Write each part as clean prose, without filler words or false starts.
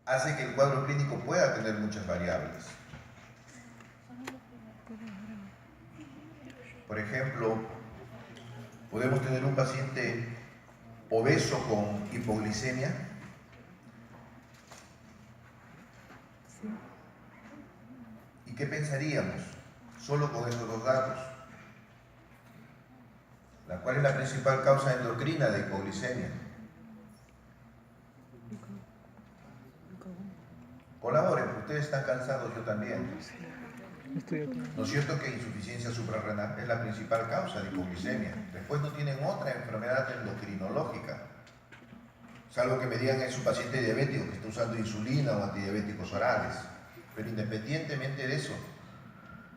hace que el cuadro clínico pueda tener muchas variables. Por ejemplo, podemos tener un paciente obeso con hipoglicemia. ¿Y qué pensaríamos solo con esos dos datos? ¿Cuál es la principal causa endocrina de hipoglicemia? Colaboren, ustedes están cansados, yo también. ¿No es cierto que insuficiencia suprarrenal es la principal causa de hipoglicemia? Después no tienen otra enfermedad endocrinológica, salvo que me digan es un paciente diabético que está usando insulina o antidiabéticos orales. Pero independientemente de eso,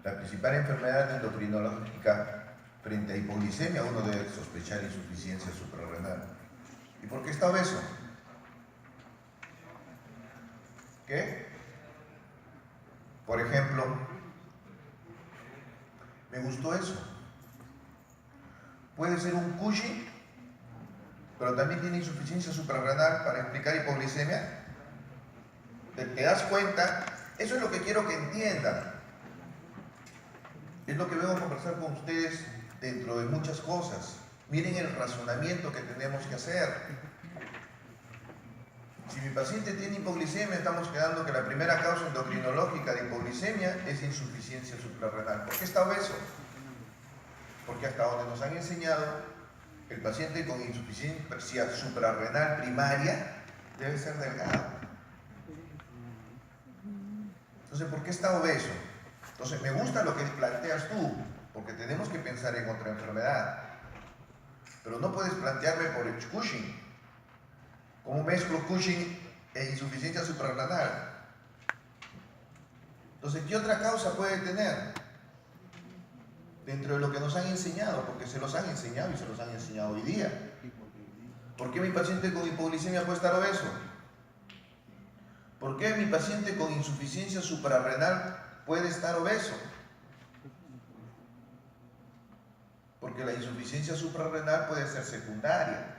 la principal enfermedad endocrinológica frente a hipoglicemia, uno debe sospechar insuficiencia suprarrenal. ¿Y por qué está obeso? ¿Qué? Por ejemplo, me gustó eso. Puede ser un Cushing, pero también tiene insuficiencia suprarrenal para explicar hipoglicemia. ¿Te das cuenta? Eso es lo que quiero que entiendan. Es lo que vengo a conversar con ustedes dentro de muchas cosas. Miren el razonamiento que tenemos que hacer. Si mi paciente tiene hipoglicemia, estamos quedando que la primera causa endocrinológica de hipoglicemia es insuficiencia suprarrenal. ¿Por qué está obeso? Porque hasta donde nos han enseñado, el paciente con insuficiencia suprarrenal primaria debe ser delgado. Entonces, ¿por qué está obeso? Entonces, me gusta lo que planteas tú, porque tenemos que pensar en otra enfermedad. Pero no puedes plantearme por el Cushing. ¿Cómo mezclo Cushing e insuficiencia suprarrenal? Entonces, ¿qué otra causa puede tener? Dentro de lo que nos han enseñado, porque se los han enseñado y se los han enseñado hoy día. ¿Por qué mi paciente con hipoglicemia puede estar obeso? ¿Por qué mi paciente con insuficiencia suprarrenal puede estar obeso? Porque la insuficiencia suprarrenal puede ser secundaria.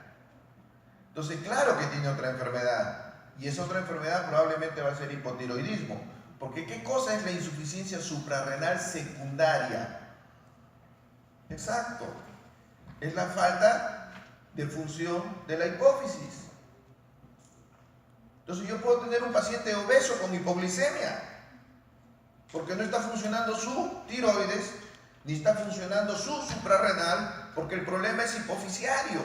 Entonces, claro que tiene otra enfermedad. Y esa otra enfermedad probablemente va a ser hipotiroidismo. Porque ¿qué cosa es la insuficiencia suprarrenal secundaria? Exacto. Es la falta de función de la hipófisis. Entonces yo puedo tener un paciente obeso con hipoglicemia, porque no está funcionando su tiroides, ni está funcionando su suprarrenal, porque el problema es hipofisiario.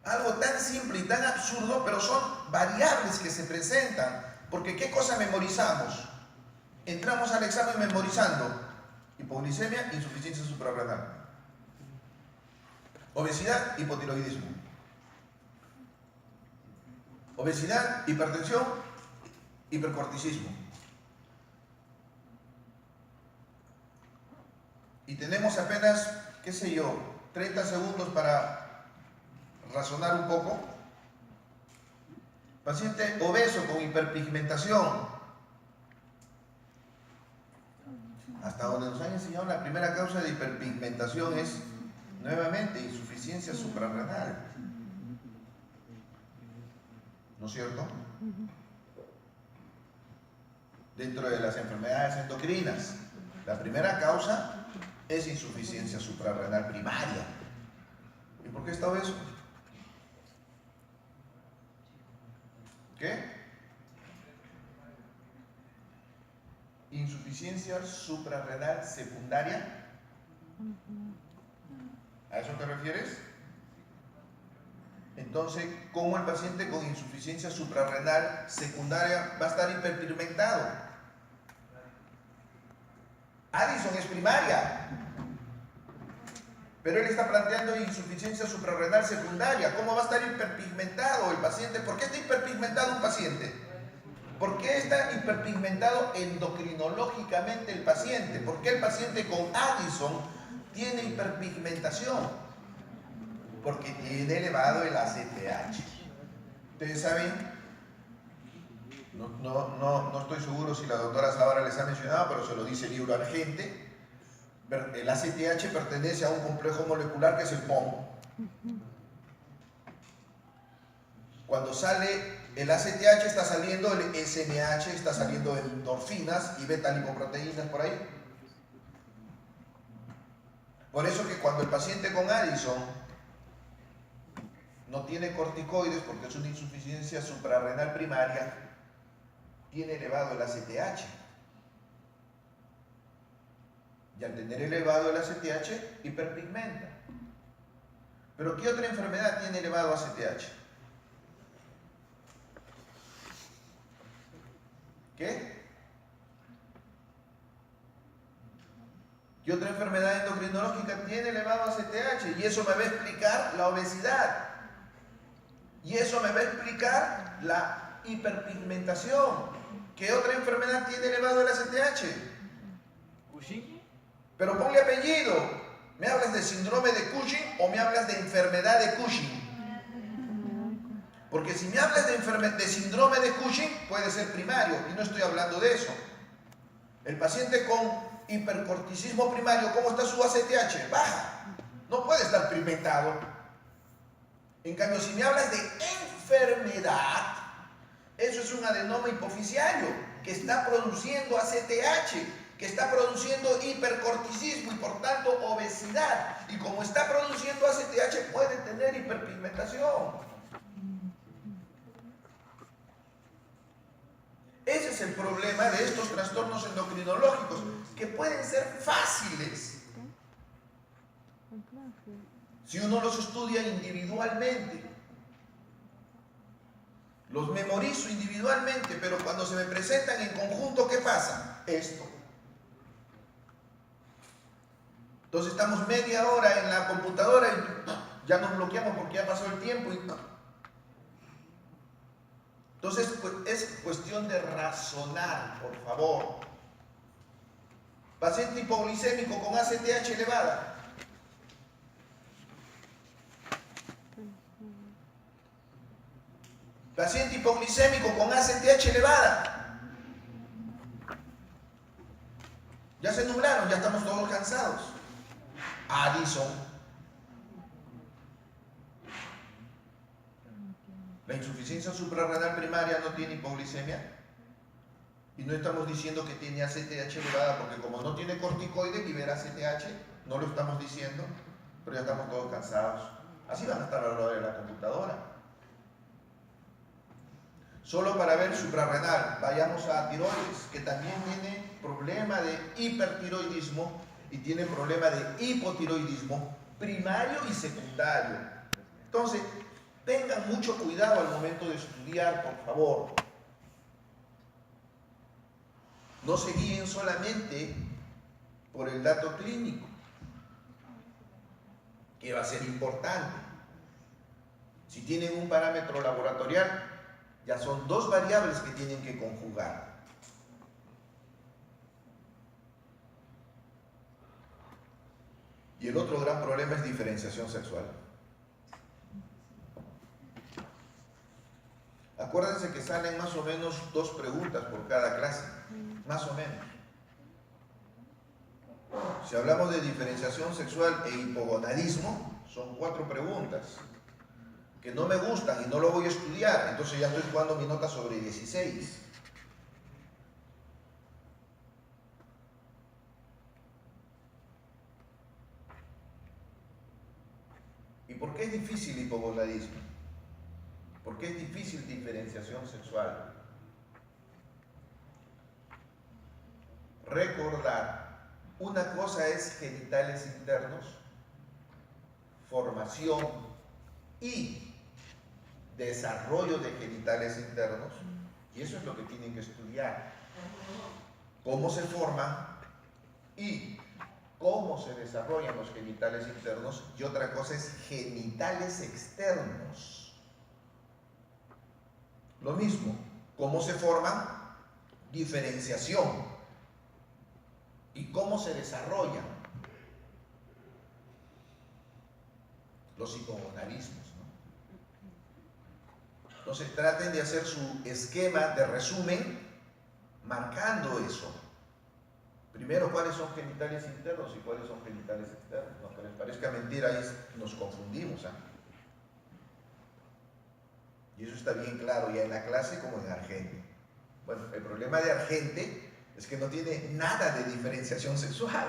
Algo tan simple y tan absurdo, pero son variables que se presentan. Porque ¿qué cosa memorizamos? Entramos al examen memorizando hipoglicemia, insuficiencia suprarrenal. Obesidad, hipotiroidismo. Obesidad, hipertensión, hipercorticismo. Y tenemos apenas, qué sé yo, 30 segundos para razonar un poco. Paciente obeso con hiperpigmentación. Hasta donde nos han enseñado, la primera causa de hiperpigmentación es, nuevamente, insuficiencia suprarrenal. ¿No es cierto? Dentro de las enfermedades endocrinas, la primera causa es insuficiencia suprarrenal primaria. ¿Y por qué está obeso? ¿Qué? Insuficiencia suprarrenal secundaria. ¿A eso te refieres? Entonces, ¿cómo el paciente con insuficiencia suprarrenal secundaria va a estar hiperpigmentado? Addison es primaria, pero él está planteando insuficiencia suprarrenal secundaria. ¿Cómo va a estar hiperpigmentado el paciente? ¿Por qué está hiperpigmentado un paciente? ¿Por qué está hiperpigmentado endocrinológicamente el paciente? ¿Por qué el paciente con Addison tiene hiperpigmentación? Porque tiene elevado el ACTH. ¿Ustedes saben? No estoy seguro si la doctora Zavara les ha mencionado, pero se lo dice el libro Argente. El ACTH pertenece a un complejo molecular que es el POM. Cuando sale el ACTH está saliendo el SMH, está saliendo endorfinas y beta-lipoproteínas por ahí. Por eso que cuando el paciente con Addison no tiene corticoides porque es una insuficiencia suprarrenal primaria, tiene elevado el ACTH. Y al tener elevado el ACTH, hiperpigmenta. ¿Pero qué otra enfermedad tiene elevado ACTH? ¿Qué? ¿Qué otra enfermedad endocrinológica tiene elevado ACTH? Y eso me va a explicar la obesidad. Y eso me va a explicar la hiperpigmentación. ¿Qué otra enfermedad tiene elevado el ACTH? ¿Cushing? Pero ponle apellido. ¿Me hablas de síndrome de Cushing o me hablas de enfermedad de Cushing? Porque si me hablas de síndrome de Cushing, puede ser primario, y no estoy hablando de eso. El paciente con hipercorticismo primario, ¿cómo está su ACTH? Baja. No puede estar pigmentado. En cambio, si me hablas de enfermedad, eso es un adenoma hipoficiario que está produciendo ACTH, que está produciendo hipercorticismo y por tanto obesidad. Y como está produciendo ACTH, puede tener hiperpigmentación. Ese es el problema de estos trastornos endocrinológicos, que pueden ser fáciles si uno los estudia individualmente. Los memorizo individualmente, pero cuando se me presentan en conjunto, ¿qué pasa? Esto. Entonces estamos media hora en la computadora y ya nos bloqueamos porque ya pasó el tiempo. Entonces, pues, es cuestión de razonar, por favor. Paciente hipoglicémico con ACTH elevada. Paciente hipoglicémico con ACTH elevada. Ya se nublaron, ya estamos todos cansados. Addison. La insuficiencia suprarrenal primaria no tiene hipoglicemia. Y no estamos diciendo que tiene ACTH elevada porque como no tiene corticoides libera ACTH. No lo estamos diciendo, pero ya estamos todos cansados. Así van a estar a la hora de la computadora. Solo para ver suprarrenal, vayamos a tiroides, que también tiene problema de hipertiroidismo y tiene problema de hipotiroidismo primario y secundario. Entonces, tengan mucho cuidado al momento de estudiar, por favor. No se guíen solamente por el dato clínico, que va a ser importante. Si tienen un parámetro laboratorial, ya son dos variables que tienen que conjugar. Y el otro gran problema es diferenciación sexual. Acuérdense que salen más o menos 2 preguntas por cada clase, más o menos. Si hablamos de diferenciación sexual e hipogonadismo, son 4 preguntas que no me gustan y no lo voy a estudiar, entonces ya estoy jugando mi nota sobre 16. ¿Y por qué es difícil hipogonadismo? ¿Por qué es difícil diferenciación sexual? Recordar, una cosa es genitales internos, formación y desarrollo de genitales internos, y eso es lo que tienen que estudiar. Cómo se forman y cómo se desarrollan los genitales internos, y otra cosa es genitales externos. Lo mismo, cómo se forman, diferenciación, y cómo se desarrollan los hipogonadismos. Entonces traten de hacer su esquema de resumen marcando eso. Primero, cuáles son genitales internos y cuáles son genitales externos. Aunque les parezca mentira, ahí nos confundimos. Y eso está bien claro ya en la clase como en Argente. Bueno, el problema de Argente es que no tiene nada de diferenciación sexual.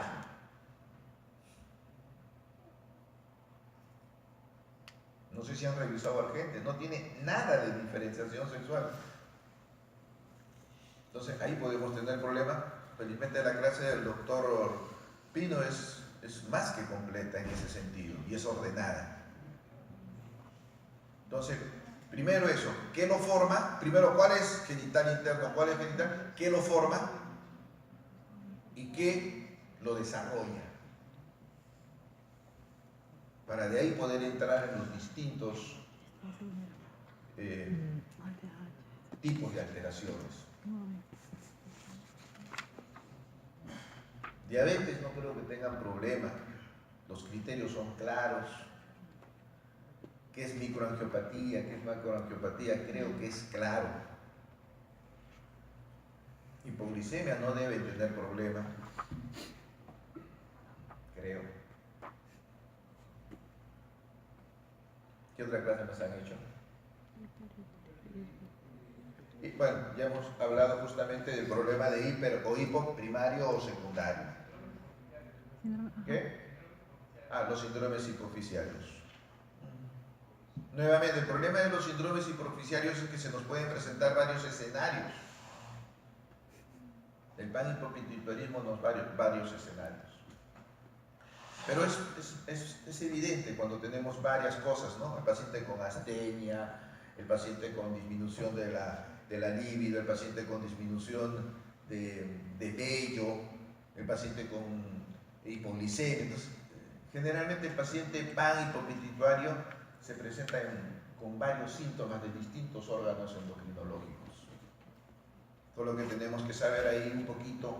No sé si han revisado Argente, no tiene nada de diferenciación sexual. Entonces ahí podemos tener problema. Felizmente la clase del doctor Pino es más que completa en ese sentido y es ordenada. Entonces, primero eso, ¿qué lo forma? Primero, ¿cuál es genital interno? ¿Cuál es genital? ¿Qué lo forma? ¿Y qué lo desarrolla? Para de ahí poder entrar en los distintos tipos de alteraciones. Diabetes no creo que tengan problema, los criterios son claros. ¿Qué es microangiopatía? ¿Qué es macroangiopatía? Creo que es claro. Hipoglicemia no debe tener problema, creo. ¿Qué otra clase nos han hecho? Y bueno, ya hemos hablado justamente del problema de hiper o hipo primario o secundario. ¿Qué? Los síndromes hipoficiarios. Nuevamente, el problema de los síndromes hipoficiarios es que se nos pueden presentar varios escenarios. El panhipopituitarismo nos varios escenarios. Pero es evidente cuando tenemos varias cosas, ¿no? El paciente con astenia, el paciente con disminución de la libido, el paciente con disminución de vello, el paciente con hipoglicemia. Entonces, generalmente el paciente panhipopituitario se presenta con varios síntomas de distintos órganos endocrinológicos. Todo lo que tenemos que saber ahí un poquito,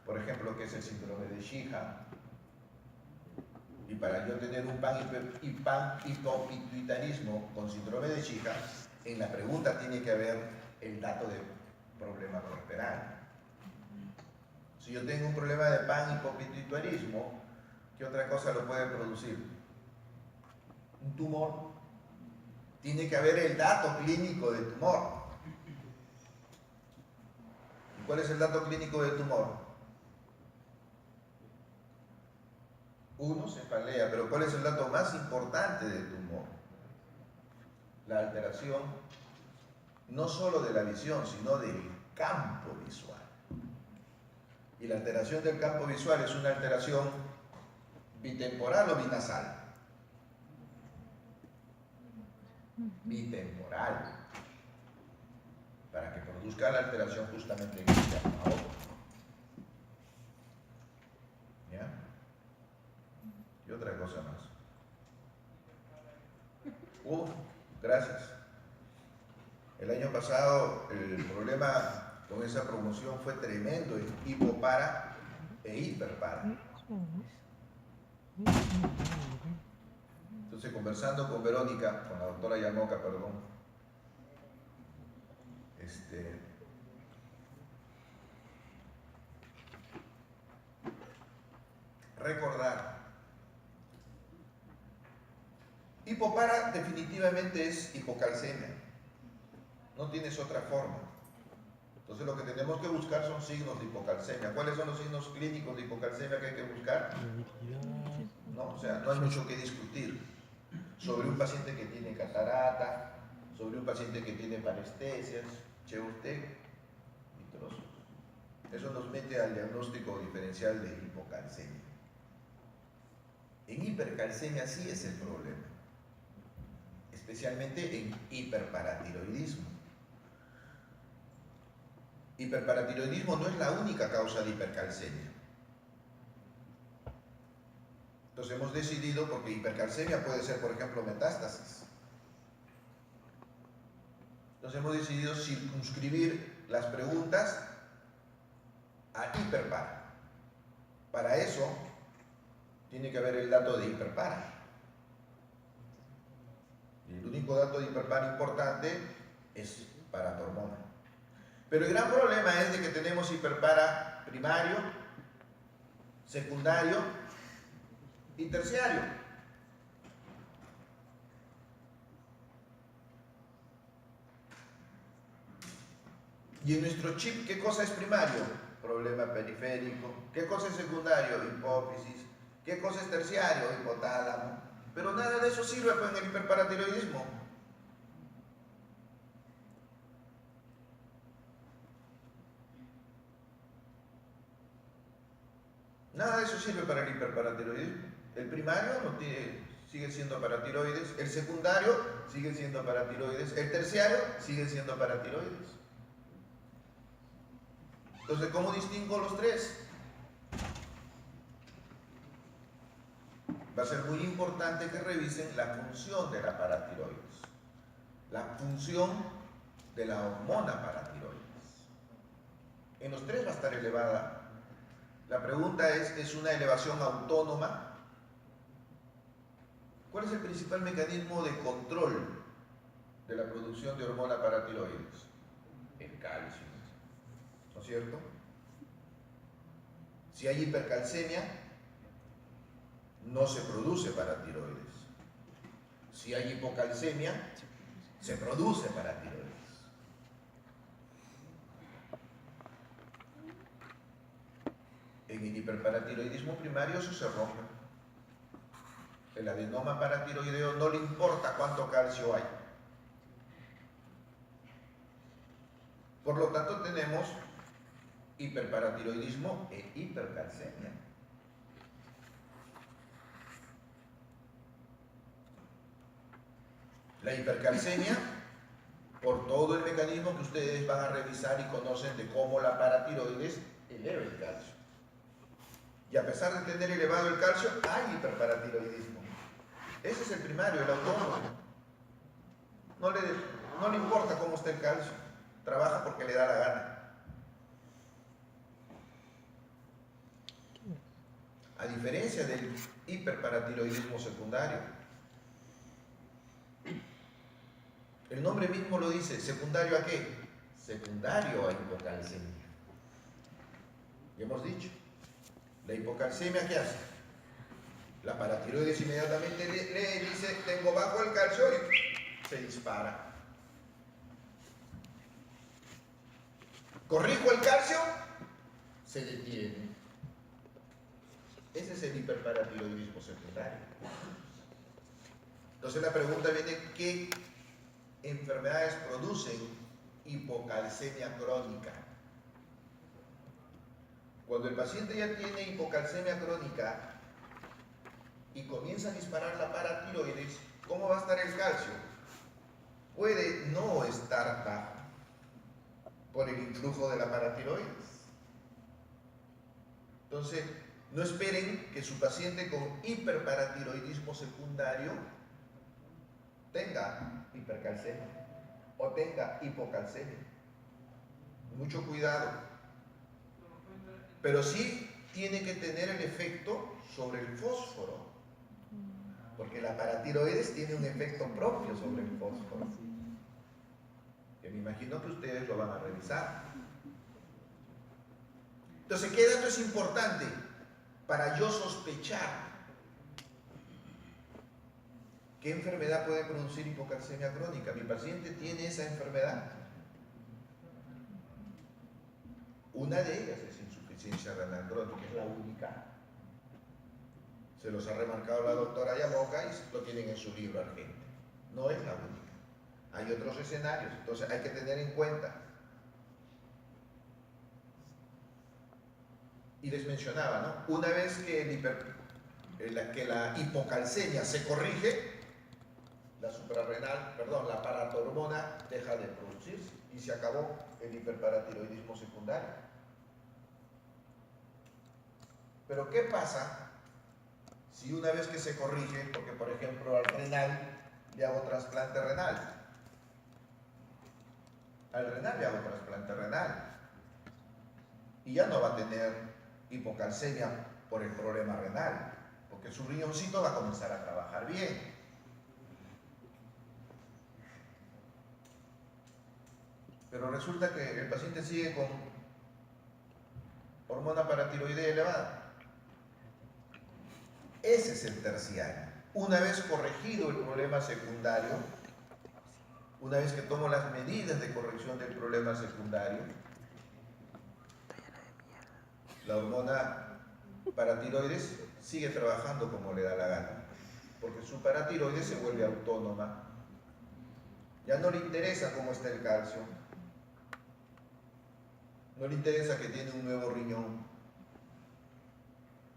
por ejemplo, qué es el síndrome de Sheehan. Y para yo tener un panhipopituitarismo con síndrome de Sheehan, en la pregunta tiene que haber el dato de problema corporal. Si yo tengo un problema de panhipopituitarismo, ¿qué otra cosa lo puede producir? Un tumor. Tiene que haber el dato clínico del tumor. ¿Y cuál es el dato clínico del tumor? Uno, cefalea, pero ¿cuál es el dato más importante del tumor? La alteración no solo de la visión, sino del campo visual. Y la alteración del campo visual es una alteración bitemporal o binasal. Bitemporal, para que produzca la alteración justamente en este campo. ¿Ya? Y otra cosa más. Gracias. El año pasado el problema con esa promoción fue tremendo en hipopara e hiperpara. Entonces, conversando con Verónica, con la doctora Yamoca, perdón, recordar, hipopara definitivamente es hipocalcemia, no tienes otra forma. Entonces lo que tenemos que buscar son signos de hipocalcemia. ¿Cuáles son los signos clínicos de hipocalcemia que hay que buscar? No, o sea, no hay mucho que discutir sobre un paciente que tiene catarata, sobre un paciente que tiene parestesias, che usted, y trozos. Eso nos mete al diagnóstico diferencial de hipocalcemia. En hipercalcemia sí es el problema, especialmente en hiperparatiroidismo. Hiperparatiroidismo no es la única causa de hipercalcemia. Entonces hemos decidido, porque hipercalcemia puede ser, por ejemplo, metástasis. Entonces hemos decidido circunscribir las preguntas a hiperpara. Para eso tiene que haber el dato de hiperpara. Y el único dato de hiperpara importante es paratormona. Pero el gran problema es de que tenemos hiperpara primario, secundario y terciario. Y en nuestro chip, ¿qué cosa es primario? Problema periférico. ¿Qué cosa es secundario? Hipófisis. ¿Qué cosa es terciario? Hipotálamo. Pero nada de eso sirve pues, en el hiperparatiroidismo. Nada de eso sirve para el hiperparatiroidismo. El primario no tiene, sigue siendo paratiroides, el secundario sigue siendo paratiroides, el terciario sigue siendo paratiroides. Entonces, ¿cómo distingo los tres? Va a ser muy importante que revisen la función de la paratiroides, la función de la hormona paratiroides. En los tres va a estar elevada. La pregunta ¿es una elevación autónoma? ¿Cuál es el principal mecanismo de control de la producción de hormona paratiroides? El calcio, ¿no es cierto? Si hay hipercalcemia, no se produce paratiroides. Si hay hipocalcemia, se produce paratiroides. En el hiperparatiroidismo primario eso se rompe. El adenoma paratiroideo no le importa cuánto calcio hay. Por lo tanto tenemos hiperparatiroidismo e hipercalcemia. La hipercalcemia, por todo el mecanismo que ustedes van a revisar y conocen de cómo la paratiroides eleva el calcio. Y a pesar de tener elevado el calcio, hay hiperparatiroidismo. Ese es el primario, el autónomo. No le importa cómo está el calcio, trabaja porque le da la gana. A diferencia del hiperparatiroidismo secundario, el nombre mismo lo dice, ¿secundario a qué? Secundario a hipocalcemia. Ya hemos dicho, la hipocalcemia, ¿qué hace? La paratiroides inmediatamente le dice, tengo bajo el calcio y se dispara. Corrijo el calcio, se detiene. Ese es el hiperparatiroidismo secundario. Entonces la pregunta viene, ¿qué enfermedades producen hipocalcemia crónica? Cuando el paciente ya tiene hipocalcemia crónica y comienza a disparar la paratiroides, ¿cómo va a estar el calcio? Puede no estar bajo por el influjo de la paratiroides. Entonces, no esperen que su paciente con hiperparatiroidismo secundario tenga hipercalcemia o tenga hipocalcemia. Mucho cuidado. Pero sí tiene que tener el efecto sobre el fósforo, porque la paratiroides tiene un efecto propio sobre el fósforo, que me imagino que ustedes lo van a revisar. Entonces, ¿qué dato es importante para yo sospechar qué enfermedad puede producir hipocalcemia crónica? ¿Mi paciente tiene esa enfermedad? Una de ellas es insuficiencia renal crónica, es la única. Se los ha remarcado la doctora Yamoca y lo tienen en su libro Argente. No es la única. Hay otros escenarios, entonces hay que tener en cuenta. Y les mencionaba, ¿no? Una vez que, la hipocalcemia se corrige, la paratormona deja de producirse y se acabó el hiperparatiroidismo secundario. Pero ¿qué pasa si una vez que se corrige, porque por ejemplo al renal le hago trasplante renal? Al renal le hago trasplante renal y ya no va a tener hipocalcemia por el problema renal, porque su riñoncito va a comenzar a trabajar bien. Pero resulta que el paciente sigue con hormona paratiroidea elevada. Ese es el terciario. Una vez corregido el problema secundario, Una vez que tomo las medidas de corrección del problema secundario, la hormona paratiroides sigue trabajando como le da la gana, porque su paratiroides se vuelve autónoma. Ya no le interesa cómo está el calcio, no le interesa que tiene un nuevo riñón,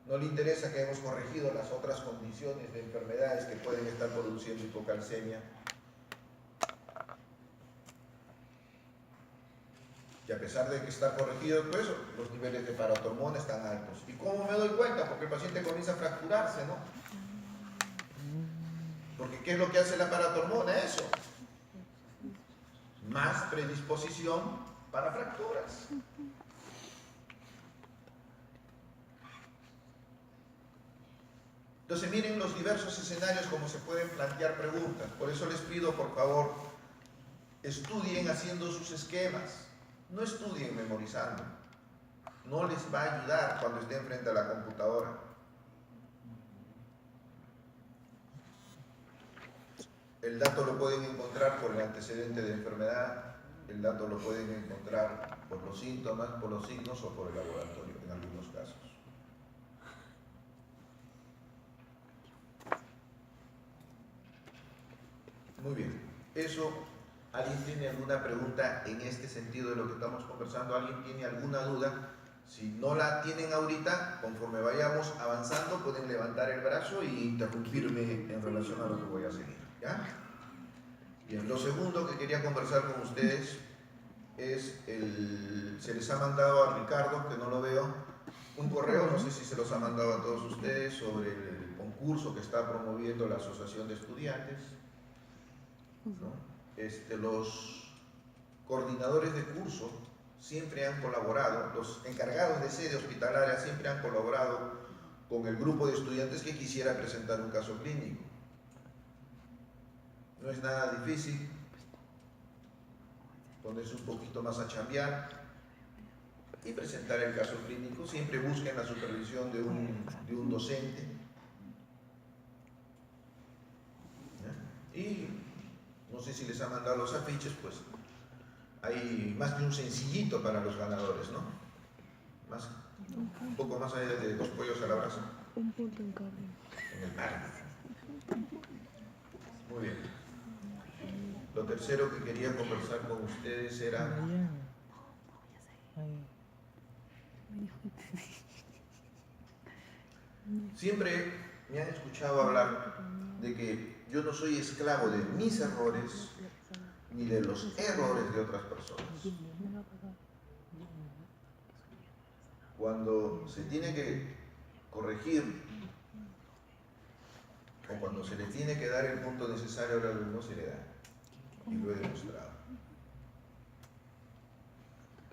no le interesa que hemos corregido las otras condiciones de enfermedades que pueden estar produciendo hipocalcemia. Y a pesar de que está corregido todo eso, los niveles de paratormona están altos. ¿Y cómo me doy cuenta? Porque el paciente comienza a fracturarse, ¿no? Porque ¿qué es lo que hace la paratormona? Eso. Más predisposición para fracturas. Entonces miren los diversos escenarios como se pueden plantear preguntas. Por eso les pido, por favor, estudien haciendo sus esquemas. No estudien memorizando. No les va a ayudar cuando estén frente a la computadora. El dato lo pueden encontrar por el antecedente de enfermedad, el dato lo pueden encontrar por los síntomas, por los signos o por el laboratorio, en algunos casos. Muy bien. Eso, ¿alguien tiene alguna pregunta en este sentido de lo que estamos conversando? ¿Alguien tiene alguna duda? Si no la tienen ahorita, conforme vayamos avanzando, pueden levantar el brazo e interrumpirme en relación a lo que voy a seguir. ¿Ya? Bien, lo segundo que quería conversar con ustedes es se les ha mandado a Ricardo, que no lo veo, un correo, no sé si se los ha mandado a todos ustedes, sobre el concurso que está promoviendo la Asociación de Estudiantes, ¿no? Los coordinadores de curso siempre han colaborado, los encargados de sede hospitalaria siempre han colaborado con el grupo de estudiantes que quisiera presentar un caso clínico. No es nada difícil, ponerse un poquito más a chambear y presentar el caso clínico. Siempre busquen la supervisión de un docente. ¿Ya? Y no sé si les ha mandado los afiches, pues hay más de un sencillito para los ganadores, ¿no? Un poco más allá de 2 pollos a la brasa. Un punto en carne. En el mar. Muy bien. Lo tercero que quería conversar con ustedes era... Siempre me han escuchado hablar de que yo no soy esclavo de mis errores ni de los errores de otras personas. Cuando se tiene que corregir o cuando se le tiene que dar el punto necesario al alumno, se le da. Y lo he demostrado.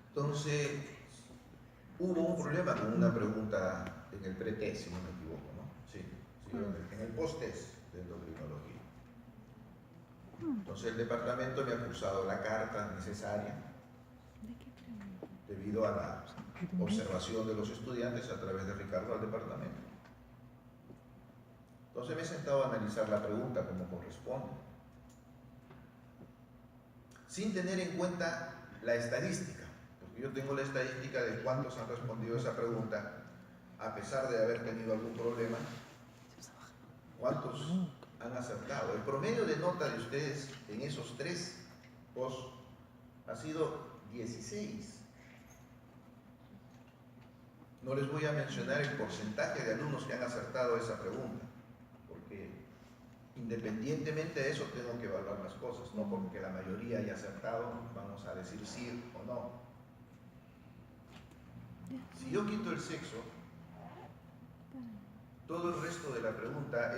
Entonces, hubo un problema con una pregunta en el pre-test, si no me equivoco, ¿no? Sí, en el post-test de endocrinología. Entonces el departamento me ha cursado la carta necesaria debido a la observación de los estudiantes a través de Ricardo al departamento. Entonces me he sentado a analizar la pregunta como corresponde, sin tener en cuenta la estadística, porque yo tengo la estadística de cuántos han respondido a esa pregunta, a pesar de haber tenido algún problema, cuántos han acertado. El promedio de nota de ustedes en esos 3 post ha sido 16. No les voy a mencionar el porcentaje de alumnos que han acertado esa pregunta, porque independientemente de eso tengo que evaluar las cosas, no porque la mayoría haya acertado, vamos a decir sí o no. Si yo quito el sexo, todo el resto de la pregunta es